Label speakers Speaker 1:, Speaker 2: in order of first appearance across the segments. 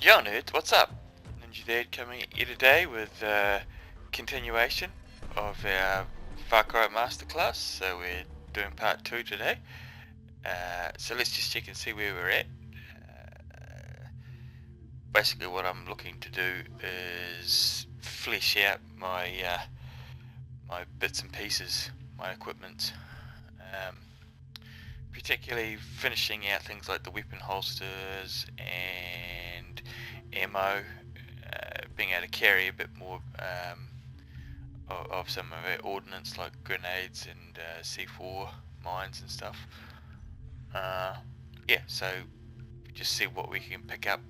Speaker 1: Yo Nerds, what's up? Ninja Dad coming at you today with a continuation of our Far Cry Masterclass. So we're doing part 2 today. So let's just check and see where we're at. Basically what I'm looking to do is flesh out my my bits and pieces, my equipment. Particularly finishing out things like the weapon holsters and ammo, being able to carry a bit more of some of our ordnance like grenades and C4 mines and stuff. Yeah, so just see what we can pick up.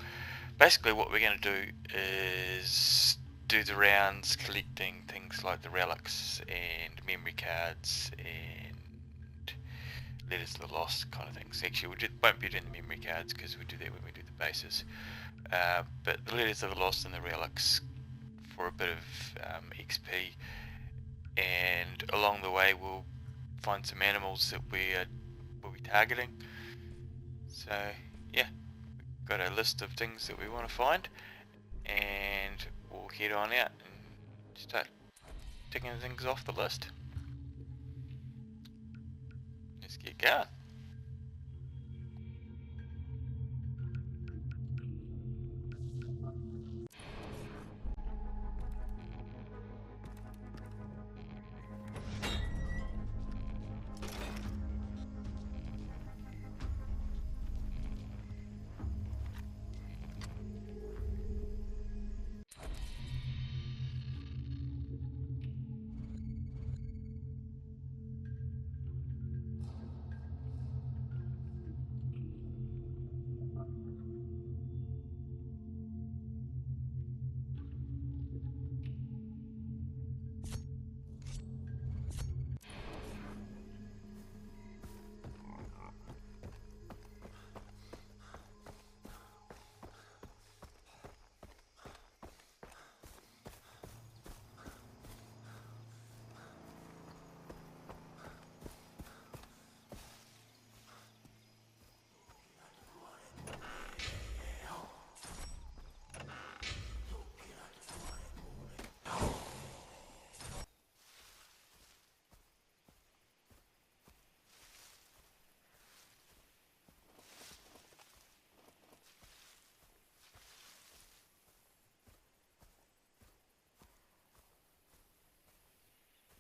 Speaker 1: Basically what we're going to do is do the rounds collecting things like the relics and memory cards and letters of the lost kind of things. Actually won't be doing the memory cards because we do that when we do the bases. But the letters of the lost and the relics for a bit of XP, and along the way we'll find some animals that we'll be targeting. So yeah, we've got a list of things that we want to find, and we'll head on out and start ticking things off the list. Let's get going.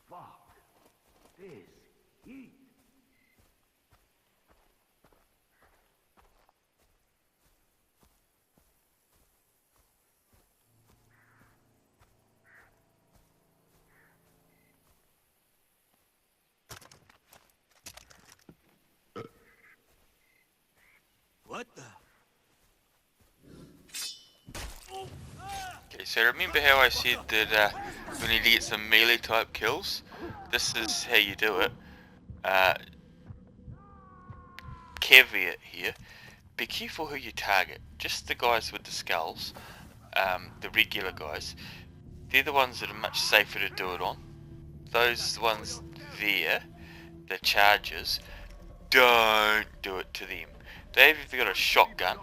Speaker 2: Fuck this heat.
Speaker 3: What the?
Speaker 1: Okay, so remember how I said that we need to get some melee type kills? This is how you do it. Caveat here, be careful who you target. Just the guys with the skulls, the regular guys, they're the ones that are much safer to do it on. Those ones there, the chargers, don't do it to them. They've either got a shotgun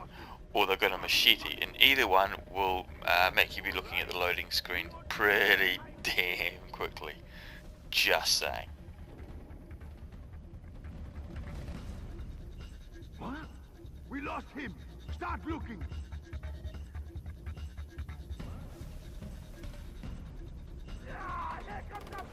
Speaker 1: or they've got a machete, and either one will make you be looking at the loading screen pretty damn quickly. Just saying.
Speaker 2: What? We lost him. Start looking. Ah, here comes the pain!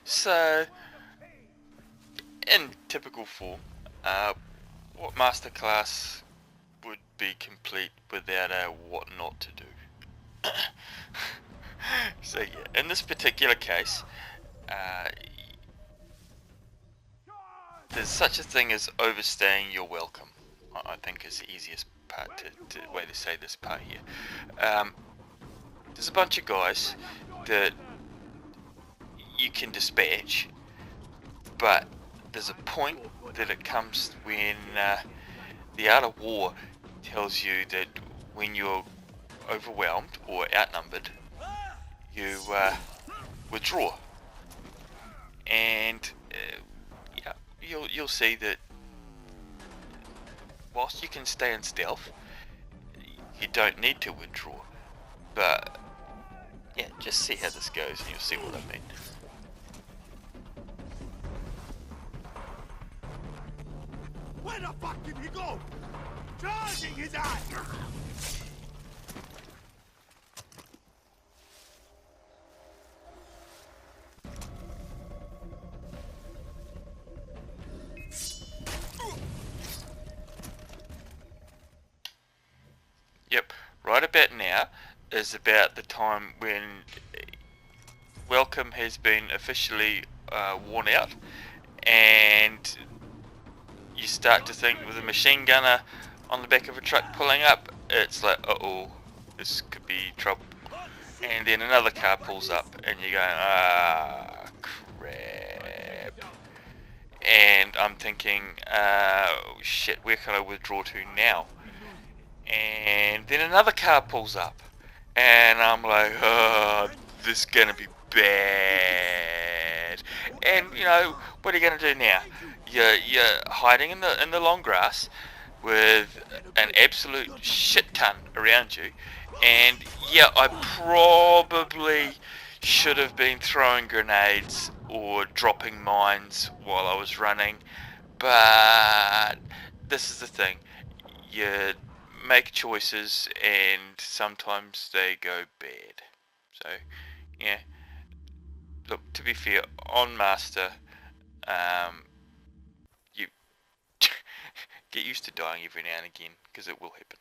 Speaker 1: So, in typical form, what masterclass would be complete without a what not to do? So yeah, in this particular case, there's such a thing as overstaying your welcome. I think is the easiest part way to say this part here. There's a bunch of guys that you can dispatch, but there's a point that it comes when the art of war tells you that when you're overwhelmed or outnumbered, you withdraw, and yeah, you'll see that whilst you can stay in stealth, you don't need to withdraw. But yeah, just see how this goes, and you'll see what I mean.
Speaker 2: Where the fuck did he go? Charging his ass!
Speaker 1: Yep, right about now is about the time when welcome has been officially worn out, and you start to think with a machine gunner on the back of a truck pulling up, it's like, uh-oh, this could be trouble. And then another car pulls up and you're going, ah, crap. And I'm thinking, shit, where can I withdraw to now? And then another car pulls up and I'm like, oh, this is gonna be bad. And you know, what are you gonna do now? You're hiding in the long grass with an absolute shit ton around you, and yeah, I probably should have been throwing grenades or dropping mines while I was running, but this is the thing, you make choices and sometimes they go bad. So yeah, look, to be fair, on Master, you get used to dying every now and again, because it will happen.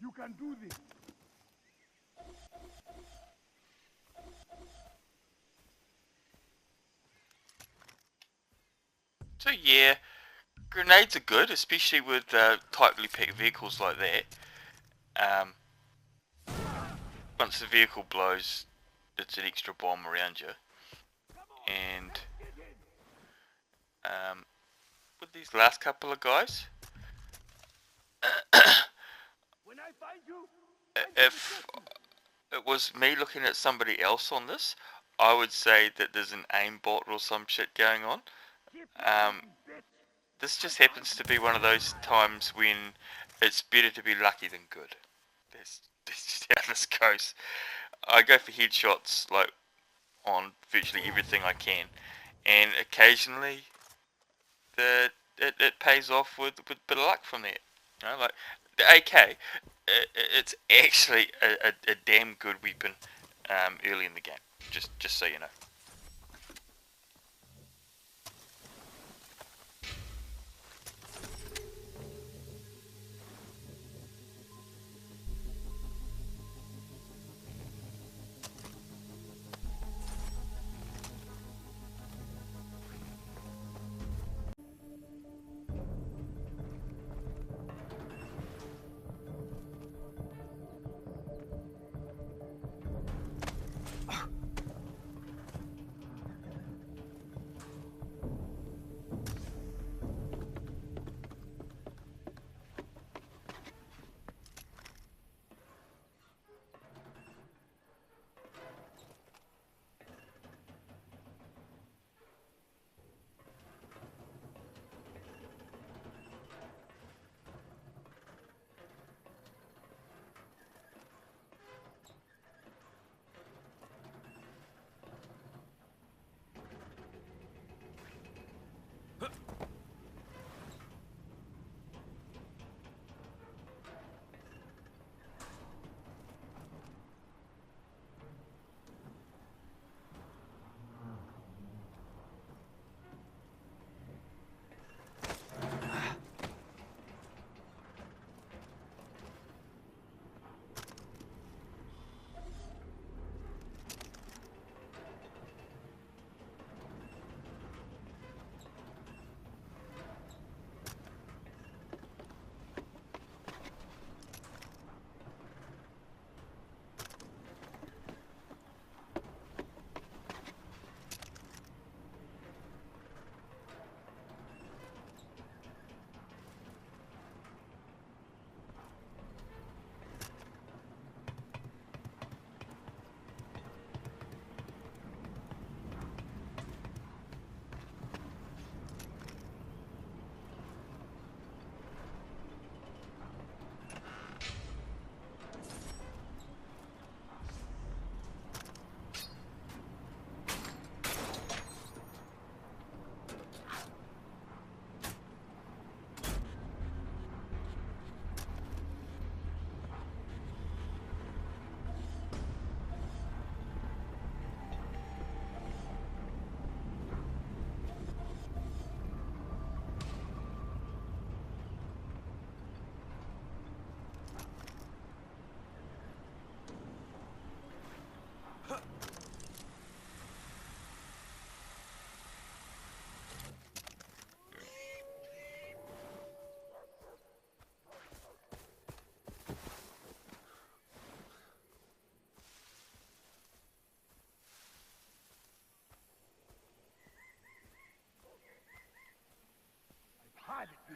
Speaker 2: You can do this.
Speaker 1: So yeah, grenades are good, especially with tightly packed vehicles like that. Once the vehicle blows, it's an extra bomb around you. And with these last couple of guys,
Speaker 2: When I find you,
Speaker 1: if it was me looking at somebody else on this, I would say that there's an aimbot or some shit going on. This just happens to be one of those times when it's better to be lucky than good. That's just how this goes. I go for headshots like on virtually everything I can, and occasionally it pays off with a bit of luck from there. You know, like the AK, it's actually a damn good weapon early in the game. Just so you know.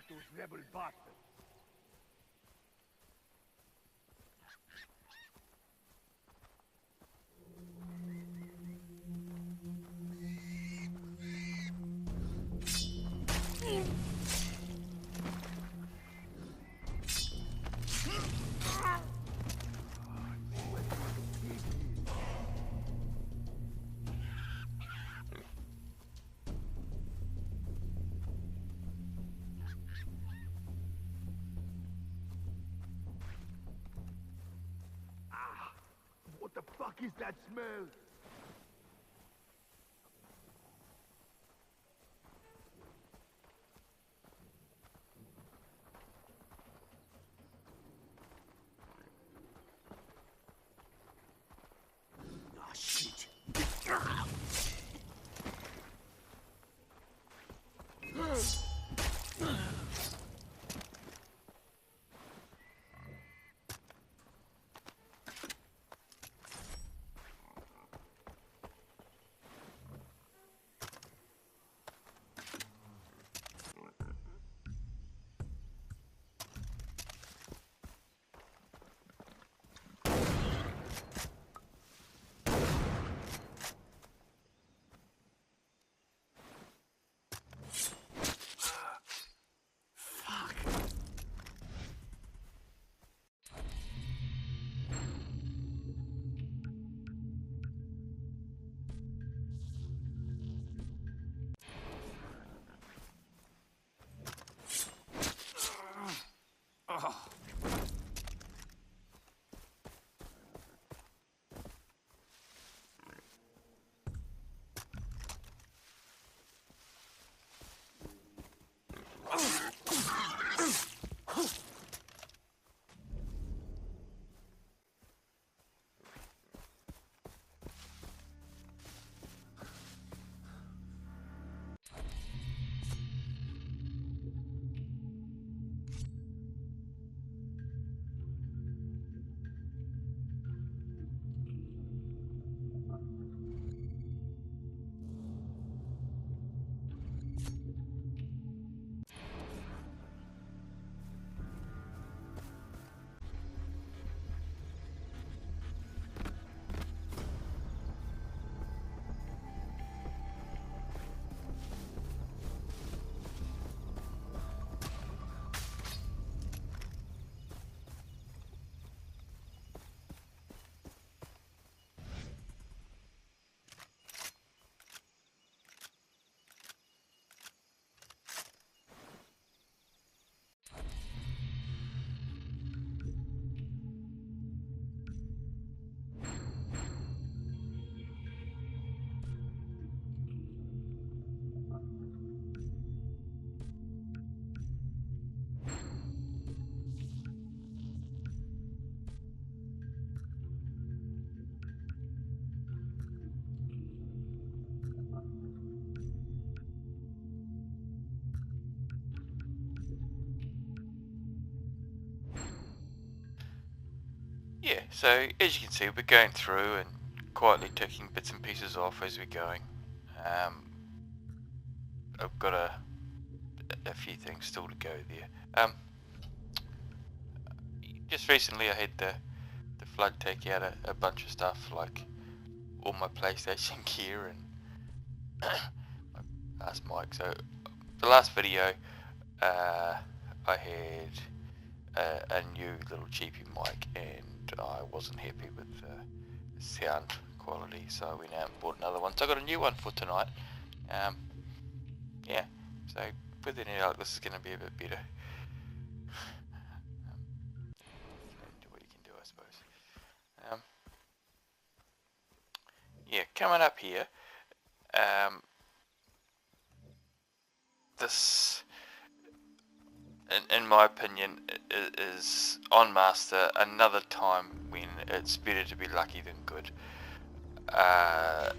Speaker 2: those rebel bastards. What the fuck is that smell? Oh, shit.
Speaker 1: Yeah, so as you can see, we're going through and quietly ticking bits and pieces off as we're going. I've got a few things still to go there. Just recently I had the flood take out a bunch of stuff, like all my PlayStation gear and my last mic. So the last video, I had a new little cheapy mic and I wasn't happy with the sound quality, so I went out and bought another one. So I got a new one for tonight. Yeah, so with any luck this is going to be a bit better. Do what you can do, I suppose. Yeah, coming up here, this, in my opinion, is on Master another time when it's better to be lucky than good. I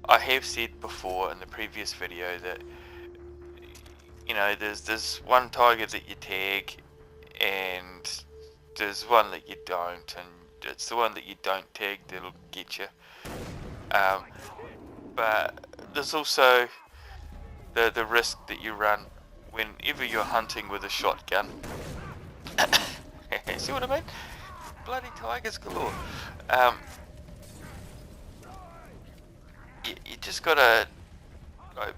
Speaker 1: have said before in the previous video that, you know, there's one tiger that you tag and there's one that you don't, and it's the one that you don't tag that'll get you. But there's also the risk that you run whenever you're hunting with a shotgun, see what I mean? Bloody tigers galore. You just gotta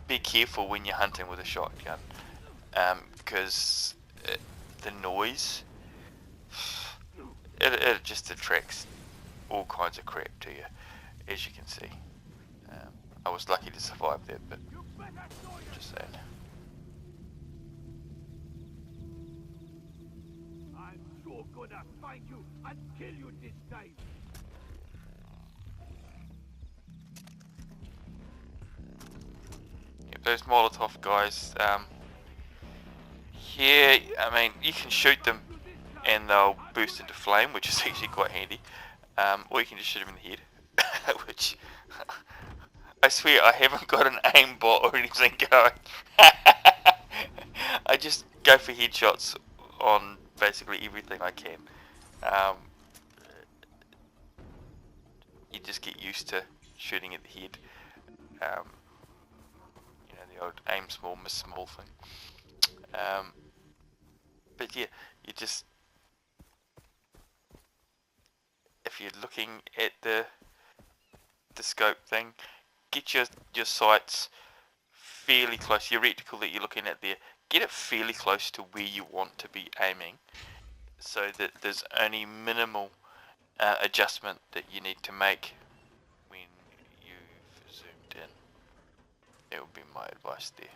Speaker 1: be careful when you're hunting with a shotgun, because the noise, it just attracts all kinds of crap to you, as you can see. I was lucky to survive that, but just saying.
Speaker 2: I'm sure gonna find you and kill you this time.
Speaker 1: Yep, those Molotov guys, yeah, I mean, you can shoot them and they'll burst into flame, which is actually quite handy. Or you can just shoot them in the head, which I swear I haven't got an aimbot or anything going. I just go for headshots on basically everything I can. You just get used to shooting at the head. You know, the old aim small, miss small thing. But yeah, you just, if you're looking at the scope thing, get your sights fairly close, your reticle that you're looking at there, get it fairly close to where you want to be aiming, so that there's only minimal adjustment that you need to make when you've zoomed in. That would be my advice there.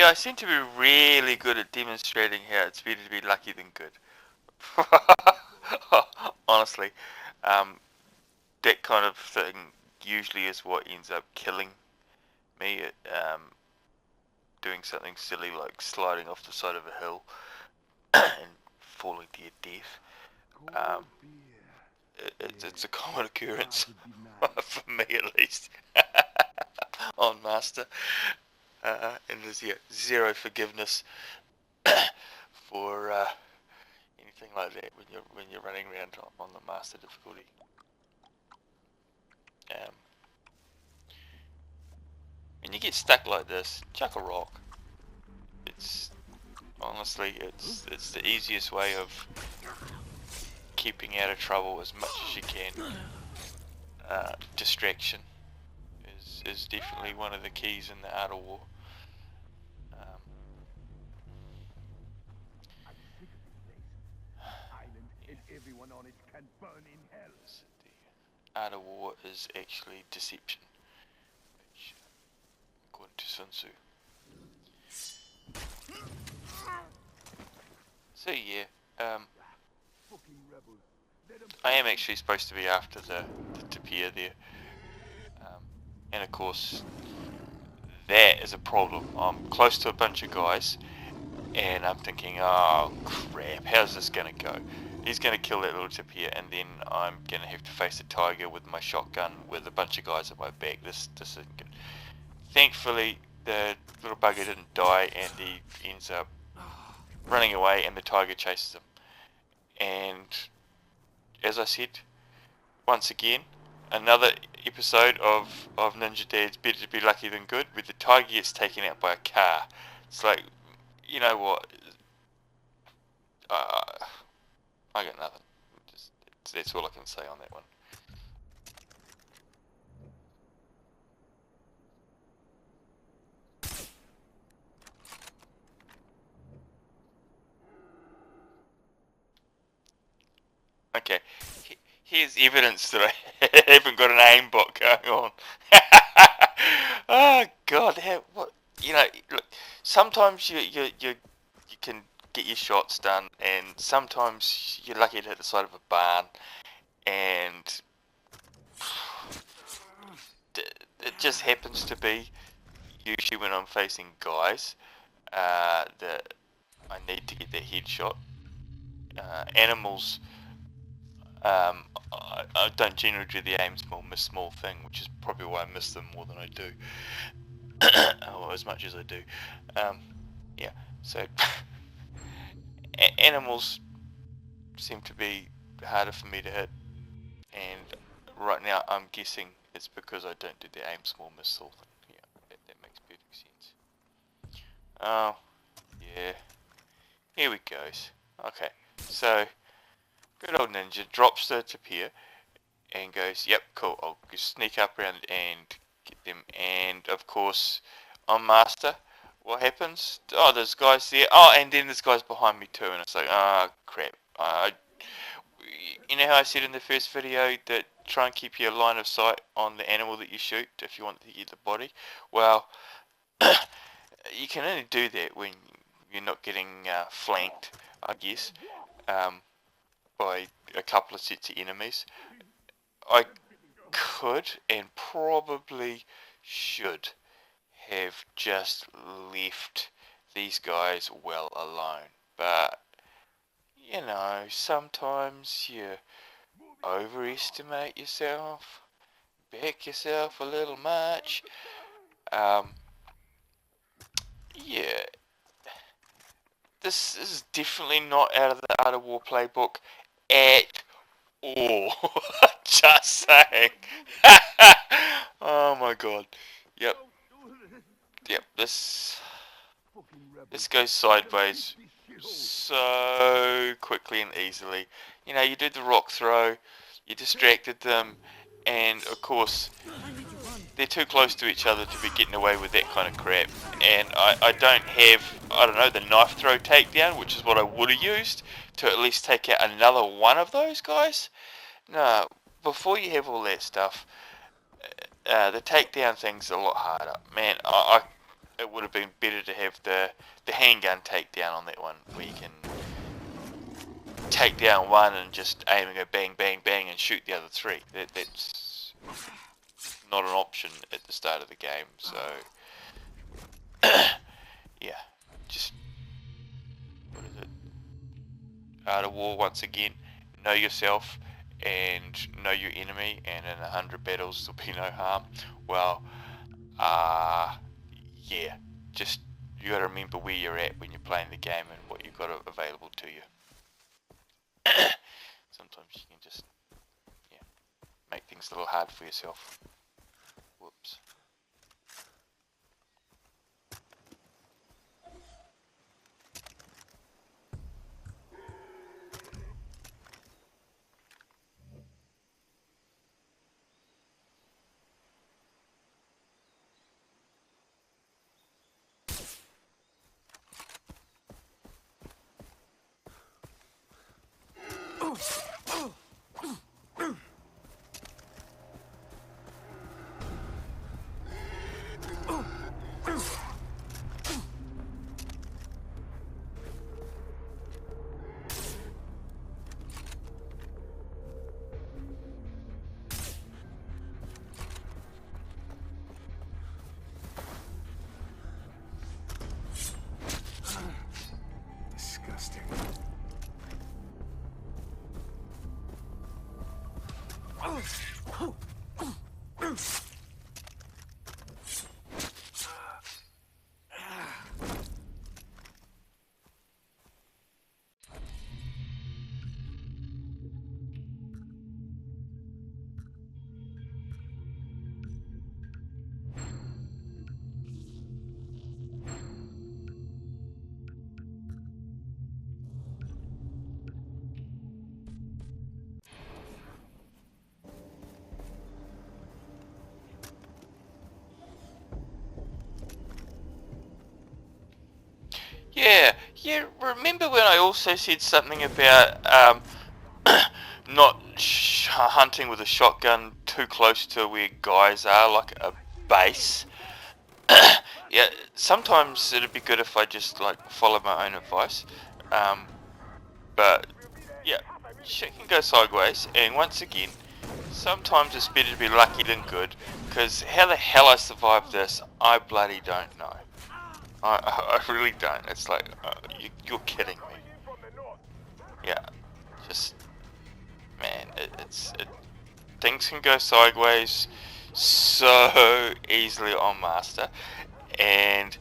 Speaker 1: Yeah, I seem to be really good at demonstrating how it's better to be lucky than good. Honestly, that kind of thing usually is what ends up killing me. Doing something silly like sliding off the side of a hill and falling to your death. It's a common occurrence for me at least on Master, and there's zero forgiveness for anything like that when you're running around on the Master difficulty. When you get stuck like this, chuck a rock. It's honestly it's the easiest way of keeping out of trouble as much as you can. Distraction is definitely one of the keys in the Art of War.
Speaker 2: Everyone on it can burn in hell.
Speaker 1: The Art of War is actually deception, which, according to Sun Tzu. So yeah, I am actually supposed to be after the tapir there, and of course that is a problem. I'm close to a bunch of guys, and I'm thinking, oh crap, how's this gonna go? He's gonna kill that little tapir, and then I'm gonna have to face a tiger with my shotgun with a bunch of guys at my back. This isn't good. Thankfully, the little bugger didn't die, and he ends up running away, and the tiger chases him. And as I said, once again, another episode of Ninja Dad's Better to Be Lucky Than Good, where the tiger gets taken out by a car. It's like, you know what? I got nothing. That's all I can say on that one. Okay, here's evidence that I haven't got an aimbot going on. Oh God, what? You know, look. Sometimes you can get your shots done, and sometimes you're lucky to hit the side of a barn, and it just happens to be usually when I'm facing guys that I need to get their headshot. Animals, I don't generally do the aim small, miss small thing, which is probably why I miss them more than I do, or as much as I do. Yeah, so animals seem to be harder for me to hit, and right now I'm guessing it's because I don't do the aim small, miss small thing. Yeah, that makes perfect sense. Oh, yeah. Here we goes. Okay, so good old ninja drops the tapir and goes, yep, cool, I'll just sneak up around and get them. And of course, on Master, what happens? Oh, there's guys there. Oh, and then there's guys behind me too, and it's like, oh crap. You know how I said in the first video that try and keep your line of sight on the animal that you shoot if you want to get the body? Well, you can only do that when you're not getting flanked, I guess, by a couple of sets of enemies. I could and probably should have just left these guys well alone, but you know, sometimes you overestimate yourself, back yourself a little much. Yeah, this is definitely not out of the Art of War playbook at all. Just saying. Oh my god. Yep. Yep, this goes sideways so quickly and easily. You know, you did the rock throw, you distracted them, and of course, they're too close to each other to be getting away with that kind of crap. And I don't have, I don't know, the knife throw takedown, which is what I would have used to at least take out another one of those guys. No, before you have all that stuff, the takedown thing's a lot harder. Man, it would have been better to have the handgun takedown on that one, where you can take down one and just aim and go bang, bang, bang and shoot the other three. That's not an option at the start of the game, so yeah, just, what is it? Art of War once again. Know yourself and know your enemy, and in 100 battles there'll be no harm. Well, yeah, just you gotta remember where you're at when you're playing the game and what you've got available to you. Sometimes you can just, yeah, make things a little hard for yourself. Whoops.
Speaker 2: Disgusting.
Speaker 1: Yeah, remember when I also said something about not hunting with a shotgun too close to where guys are, like a base? Yeah, sometimes it'd be good if I just like follow my own advice. But yeah, shit can go sideways, and once again, sometimes it's better to be lucky than good, because how the hell I survived this, I bloody don't know. I really don't. It's like, you're kidding me. Yeah, just, man, things can go sideways so easily on Master, and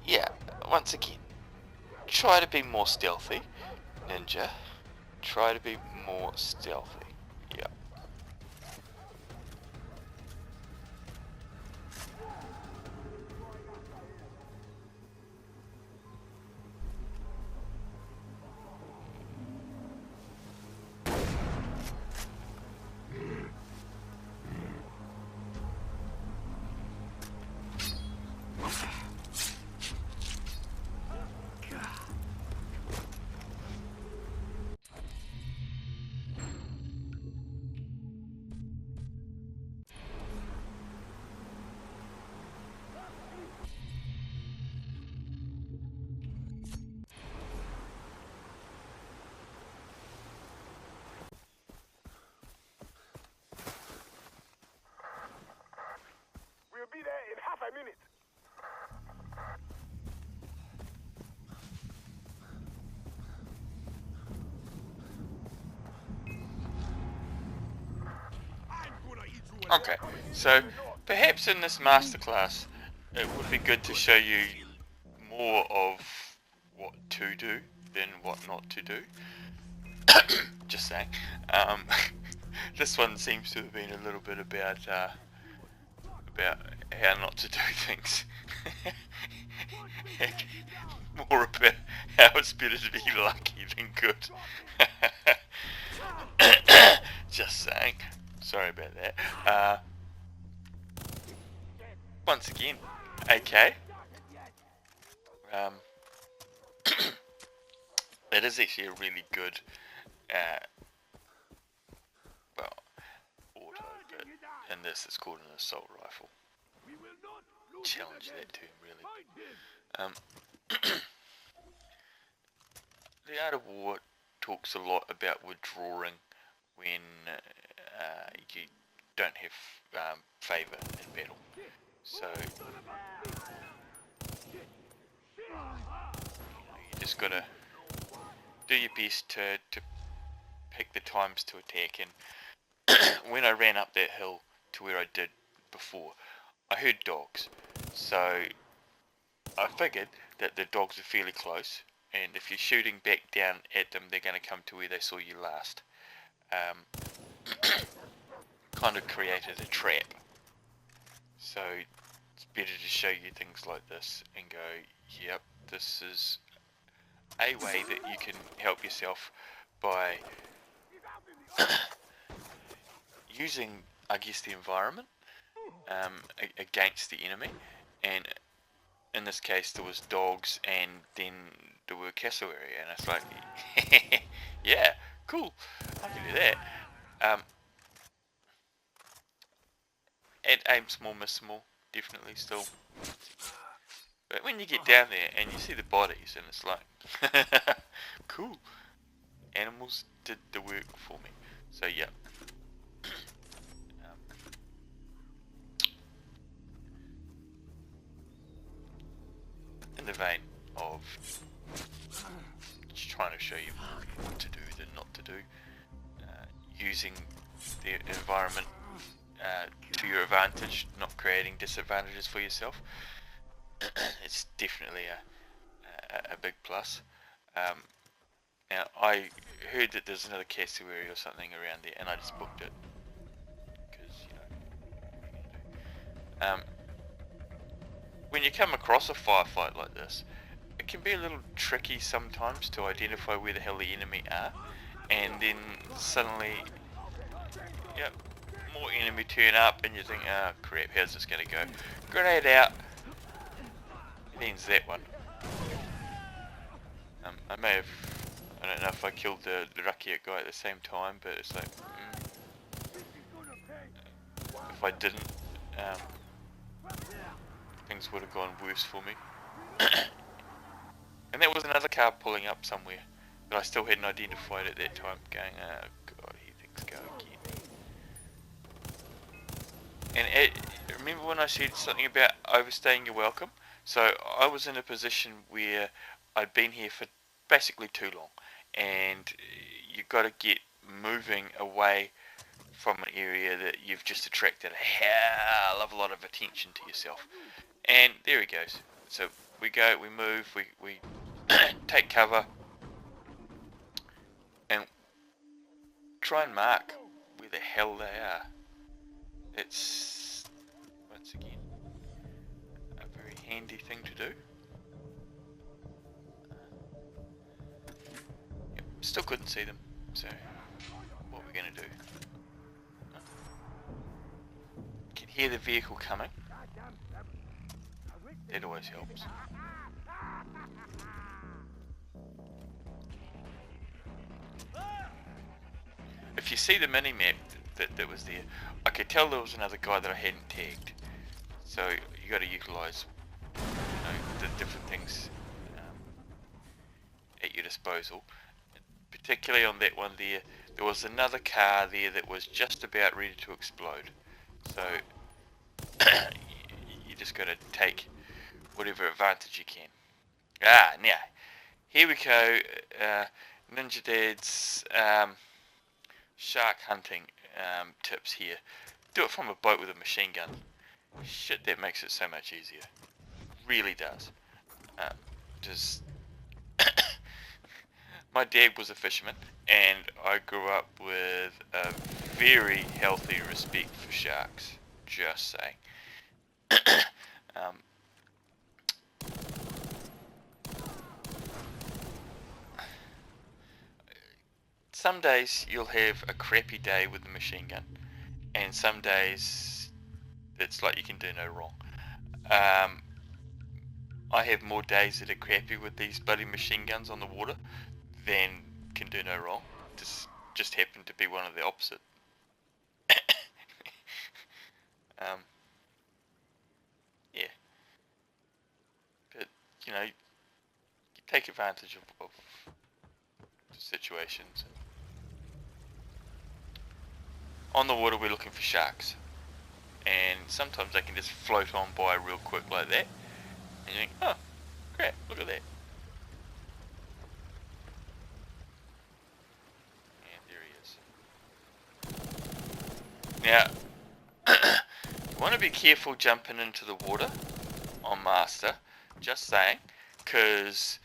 Speaker 1: yeah, once again, try to be more stealthy, Ninja. Try to be more stealthy. Yeah.
Speaker 2: We'll be there in half a minute. I'm gonna eat you alive.
Speaker 1: Okay, so perhaps in this masterclass, it would be good to show you more of what to do than what not to do. Just saying. This one seems to have been a little bit about how not to do things. More about how it's better to be lucky than good. Just saying. Sorry about that. Once again, AK. It is actually a really good, well, auto, but in this it's called an assault rifle. challenge that term really. The Art of War talks a lot about withdrawing when you don't have favour in battle. So you just gotta do your best to pick the times to attack. And when I ran up that hill to where I did before, I heard dogs. So I figured that the dogs are fairly close, and if you're shooting back down at them, they're going to come to where they saw you last. Kind of created a trap. So it's better to show you things like this and go, yep, this is a way that you can help yourself by using, I guess, the environment against the enemy. And in this case there was dogs, and then there were castle area, and it's like yeah, cool, I can do that. And aim small, miss small, definitely still. But when you get down there and you see the bodies, and it's like cool, animals did the work for me. So yeah. In the vein of just trying to show you what to do than not to do, using the environment to your advantage, not creating disadvantages for yourself, it's definitely a big plus. Now I heard that there's another castle area or something around there, and I just booked it because, you know, when you come across a firefight like this, it can be a little tricky sometimes to identify where the hell the enemy are, and then suddenly, yep, more enemy turn up, and you think, oh crap, how's this gonna go? Grenade out. It ends that one. I may have, I don't know if I killed the Rakiat guy at the same time, but it's like, if I didn't, things would have gone worse for me. And there was another car pulling up somewhere that I still hadn't identified at that time, going, oh god, here things go again. And remember when I said something about overstaying your welcome? So I was in a position where I'd been here for basically too long, and you've got to get moving away from an area that you've just attracted a hell of a lot of attention to yourself. And there he goes. So we go, we move, we take cover, and try and mark where the hell they are. It's, once again, a very handy thing to do. Yep, still couldn't see them, so what we're going to do. Can hear the vehicle coming. That always helps. If you see the mini-map that was there, I could tell there was another guy that I hadn't tagged. So you got to utilise, you know, the different things at your disposal. Particularly on that one there, there was another car there that was just about ready to explode. So you just got to take whatever advantage you can. Now, here we go. Ninja Dad's shark hunting tips here. Do it from a boat with a machine gun. Shit, that makes it so much easier. Really does. Just my dad was a fisherman, and I grew up with a very healthy respect for sharks. Just saying. Some days you'll have a crappy day with the machine gun, and some days it's like you can do no wrong. I have more days that are crappy with these bloody machine guns on the water than can do no wrong. Just happen to be one of the opposite. you know, you take advantage of the situations. On the water, we're looking for sharks, and sometimes they can just float on by real quick like that, and you think, oh, crap, look at that. And there he is. Now, you want to be careful jumping into the water on Master, just saying, because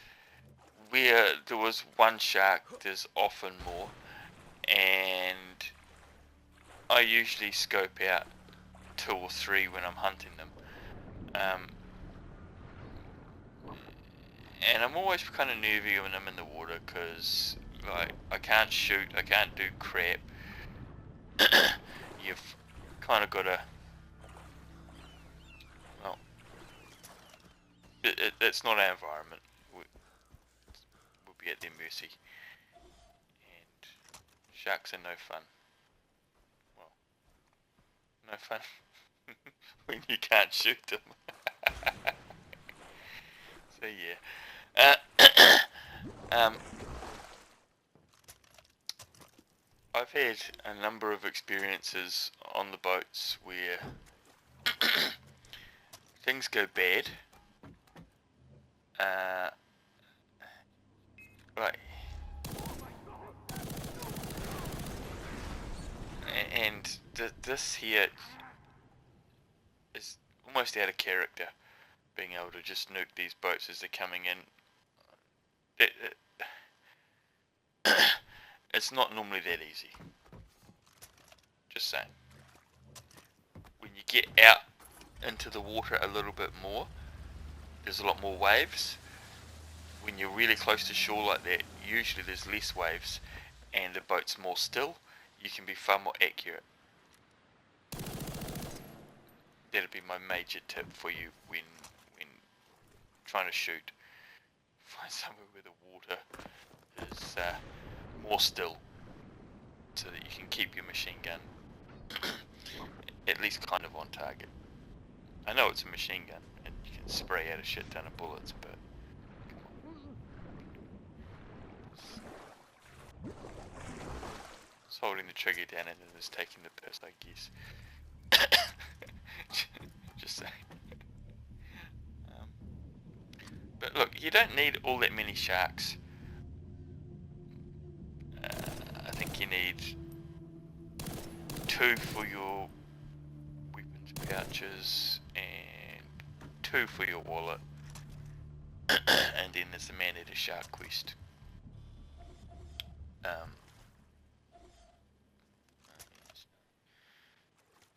Speaker 1: where there was one shark, there's often more, and I usually scope out 2 or 3 when I'm hunting them. And I'm always kind of nervy when I'm in the water, because like, I can't shoot, I can't do crap. You've kind of got to, well, it's not our environment. We'll be at their mercy. And sharks are no fun. Well, no fun when you can't shoot them. So yeah. I've had a number of experiences on the boats where things go bad. Right. And this here is almost out of character, being able to just nuke these boats as they're coming in. It's not normally that easy. Just saying. When you get out into the water a little bit more, there's a lot more waves. When you're really close to shore like that, usually there's less waves and the boat's more still. You can be far more accurate. That'd be my major tip for you when trying to shoot. Find somewhere where the water is more still, so that you can keep your machine gun at least kind of on target. I know it's a machine gun and you can spray out a shit ton of bullets, but it's holding the trigger down and it is taking the piss, I guess. Just saying. But look, you don't need all that many sharks. I think you need 2 for your weapons pouches and 2 for your wallet. And then there's the man-eater shark quest.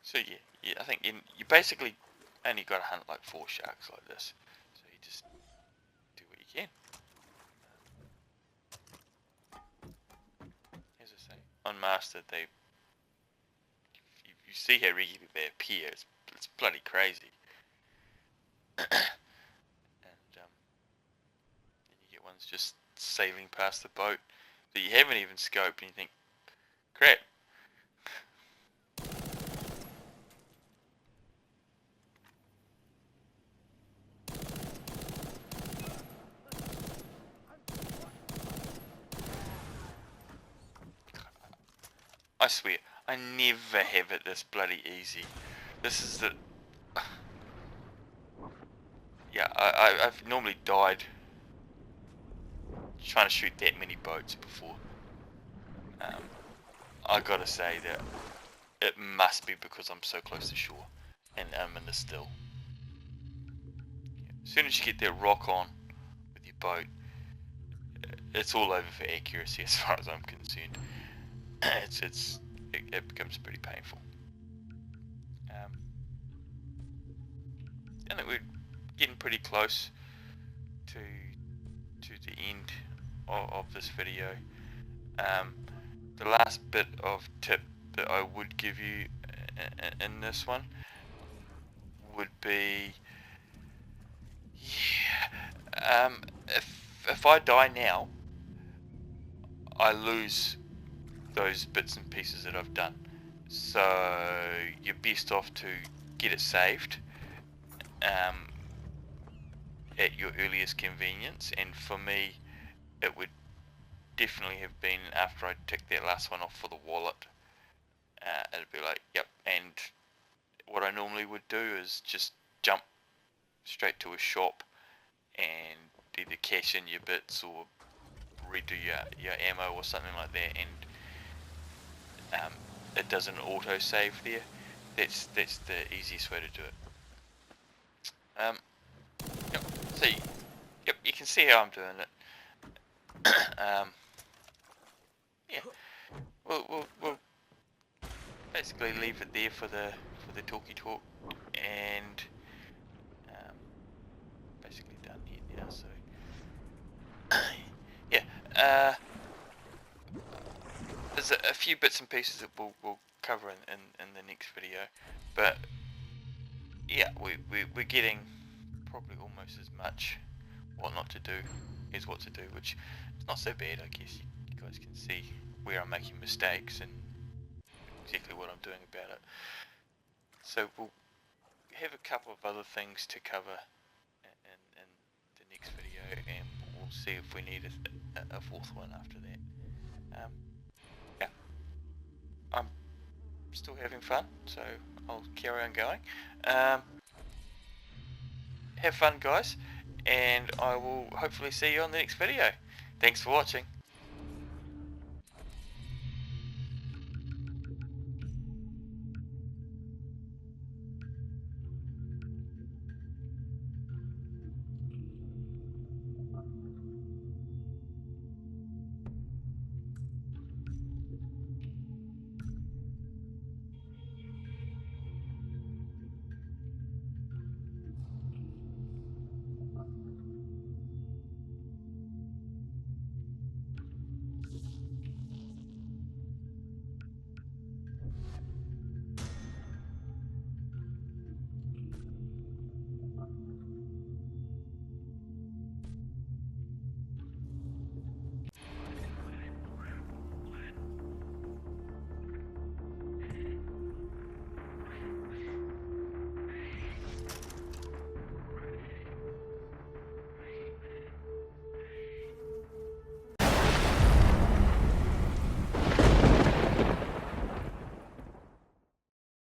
Speaker 1: So yeah, I think you basically only got to hunt like 4 sharks like this. So you just do what you can. As I say, on Master, you see how regularly they appear. It's bloody crazy. And then you get ones just sailing past the boat that you haven't even scoped, and you think, crap. I swear, I never have it this bloody easy. This is the... Yeah, I've normally died trying to shoot that many boats before. I gotta say that it must be because I'm so close to shore and I'm in the still. As soon as you get that rock on with your boat, it's all over for accuracy as far as I'm concerned. It becomes pretty painful. I think we're getting pretty close to the end of this video. The last bit of tip that I would give you in this one would be, yeah, if I die now, I lose those bits and pieces that I've done. So you're best off to get it saved, at your earliest convenience, and for me it would definitely have been after I ticked that last one off for the wallet. It'd be like, yep, and what I normally would do is just jump straight to a shop and either cash in your bits or redo your ammo or something like that, and it doesn't auto save there. That's the easiest way to do it. Yep, so yep, you can see how I'm doing it. Yeah, we'll basically leave it there for the talky talk, and basically done here now. So yeah, there's a few bits and pieces that we'll cover in the next video, but yeah, we're getting probably almost as much what not to do as what to do, which is not so bad. I guess you guys can see where I'm making mistakes and exactly what I'm doing about it. So we'll have a couple of other things to cover in the next video, and we'll see if we need a fourth one after that. Yeah, I'm still having fun, so I'll carry on going. Have fun, guys, and I will hopefully see you on the next video. Thanks for watching.